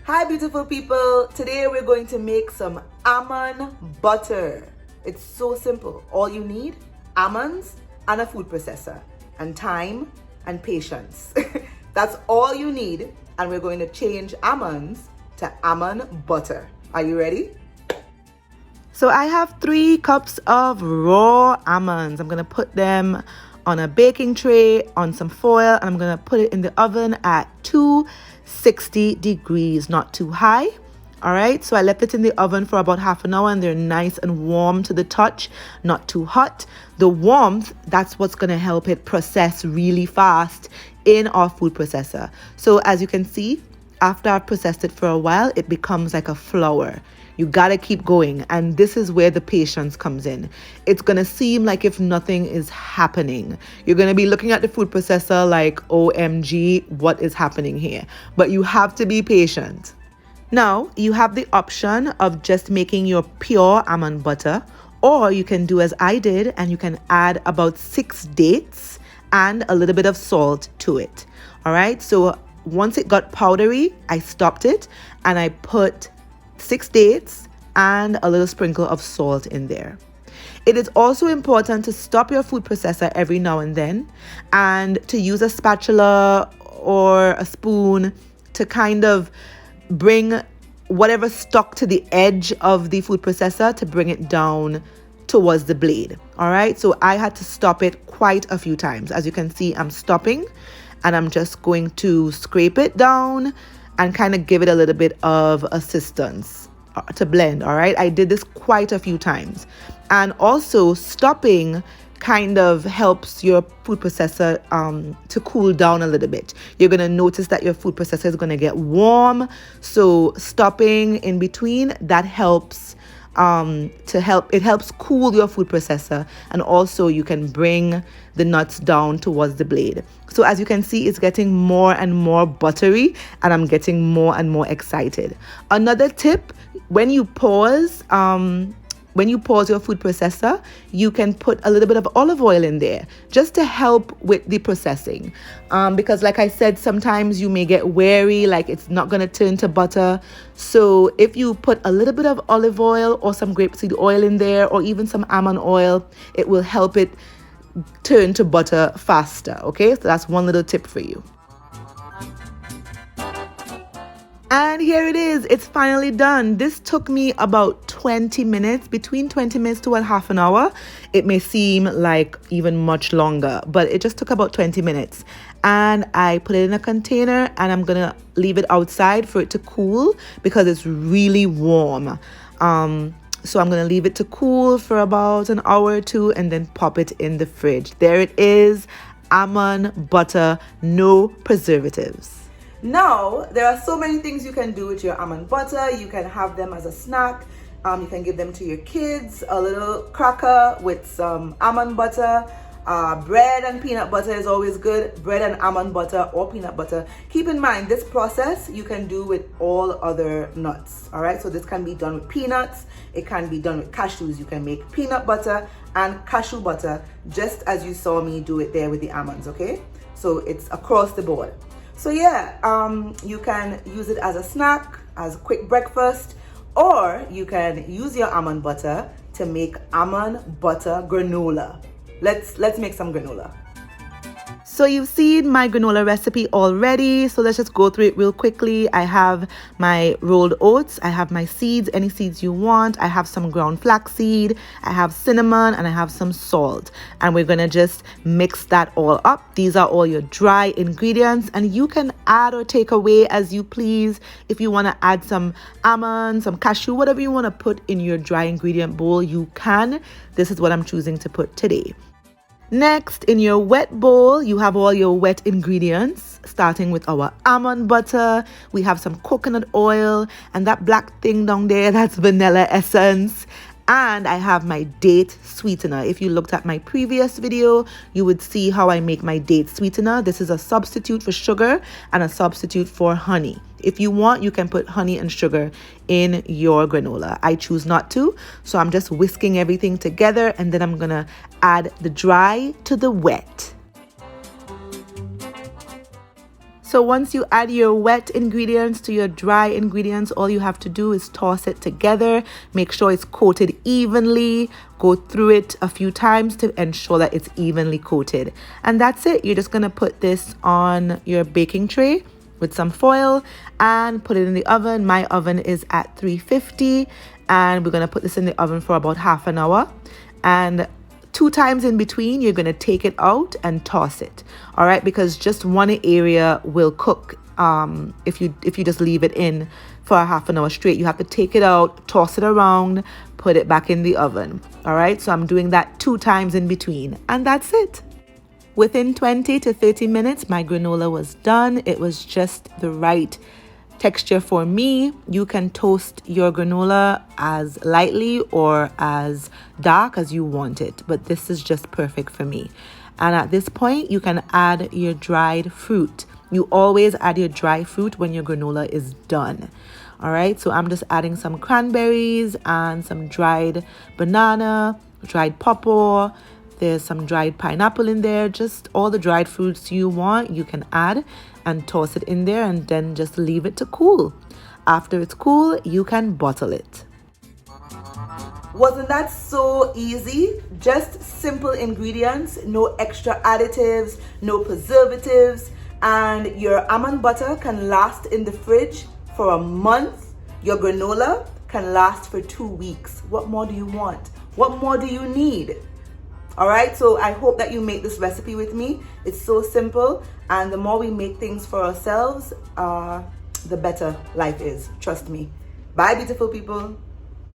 Hi beautiful people, today we're going to make some almond butter. It's so simple. All you need, almonds and a food processor and time and patience. That's all you need, and we're going to change almonds to almond butter. Are you ready? So I have 3 cups of raw almonds. I'm going to put them on a baking tray on some foil, and I'm going to put it in the oven at 260 degrees, not too high. All right, so I left it in the oven for about half an hour, and they're nice and warm to the touch, not too hot. The warmth, that's what's going to help it process really fast in our food processor. So as you can see, after I've processed it for a while, it becomes like a flour. You gotta keep going, and this is where the patience comes in. It's gonna seem like if nothing is happening. You're gonna be looking at the food processor like, OMG, what is happening here? But you have to be patient. Now, you have the option of just making your pure almond butter, or you can do as I did, and you can add about 6 dates and a little bit of salt to it. All right, so once it got powdery, I stopped it and I put 6 dates and a little sprinkle of salt in there. It is also important to stop your food processor every now and then, and to use a spatula or a spoon to kind of bring whatever stuck to the edge of the food processor to bring it down towards the blade. All right, so I had to stop it quite a few times. As you can see, I'm stopping and I'm just going to scrape it down and kind of give it a little bit of assistance to blend. All right, I did this quite a few times. And also stopping kind of helps your food processor to cool down a little bit. You're going to notice that your food processor is going to get warm, so stopping in between, that helps it helps cool your food processor, and also you can bring the nuts down towards the blade. So as you can see, it's getting more and more buttery, and I'm getting more and more excited. Another tip, when you pause your food processor, you can put a little bit of olive oil in there just to help with the processing. Because like I said, sometimes you may get wary, like it's not going to turn to butter. So if you put a little bit of olive oil or some grapeseed oil in there, or even some almond oil, it will help it turn to butter faster. Okay, so that's one little tip for you. And here it is, it's finally done. This took me about 20 minutes, between 20 minutes to a half an hour. It may seem like even much longer, but it just took about 20 minutes. And I put it in a container, and I'm gonna leave it outside for it to cool because it's really warm. So I'm gonna leave it to cool for about an hour or 2 and then pop it in the fridge. There it is, almond butter, no preservatives. Now, there are so many things you can do with your almond butter. You can have them as a snack. You can give them to your kids, a little cracker with some almond butter. Bread and peanut butter is always good. Bread and almond butter or peanut butter. Keep in mind, this process you can do with all other nuts. All right, so this can be done with peanuts. It can be done with cashews. You can make peanut butter and cashew butter, just as you saw me do it there with the almonds. Okay, so it's across the board. So yeah, you can use it as a snack, as a quick breakfast, or you can use your almond butter to make almond butter granola. Let's make some granola. So you've seen my granola recipe already, so let's just go through it real quickly. I have my rolled oats, I have my seeds, any seeds you want, I have some ground flaxseed, I have cinnamon, and I have some salt. And we're gonna just mix that all up. These are all your dry ingredients, and you can add or take away as you please. If you wanna add some almond, some cashew, whatever you wanna put in your dry ingredient bowl, you can. This is what I'm choosing to put today. Next, in your wet bowl, you have all your wet ingredients, starting with our almond butter. We have some coconut oil, and that black thing down there, that's vanilla essence. And I have my date sweetener. If you looked at my previous video, you would see how I make my date sweetener. This is a substitute for sugar and a substitute for honey. If you want, you can put honey and sugar in your granola. I choose not to, so I'm just whisking everything together, and then I'm gonna add the dry to the wet. So once you add your wet ingredients to your dry ingredients, all you have to do is toss it together. Make sure it's coated evenly. Go through it a few times to ensure that it's evenly coated. And that's it. You're just going to put this on your baking tray with some foil and put it in the oven. My oven is at 350 and we're going to put this in the oven for about half an hour. And 2 times in between, you're going to take it out and toss it. All right, because just one area will cook if you just leave it in for a half an hour straight. You have to take it out, toss it around, put it back in the oven. All right, so I'm doing that 2 times in between, and that's it. Within 20 to 30 minutes, my granola was done. It was just the right texture for me. You can toast your granola as lightly or as dark as you want it, but this is just perfect for me. And at this point, you can add your dried fruit. You always add your dry fruit when your granola is done. All right, so I'm just adding some cranberries and some dried banana, dried pawpaw. There's some dried pineapple in there. Just all the dried fruits you want, you can add and toss it in there and then just leave it to cool. After it's cool, you can bottle it. Wasn't that so easy? Just simple ingredients, no extra additives, no preservatives, and your almond butter can last in the fridge for a month. Your granola can last for 2 weeks. What more do you want? What more do you need? All right, so I hope that you make this recipe with me. It's so simple, and the more we make things for ourselves, the better life is. Trust me. Bye, beautiful people.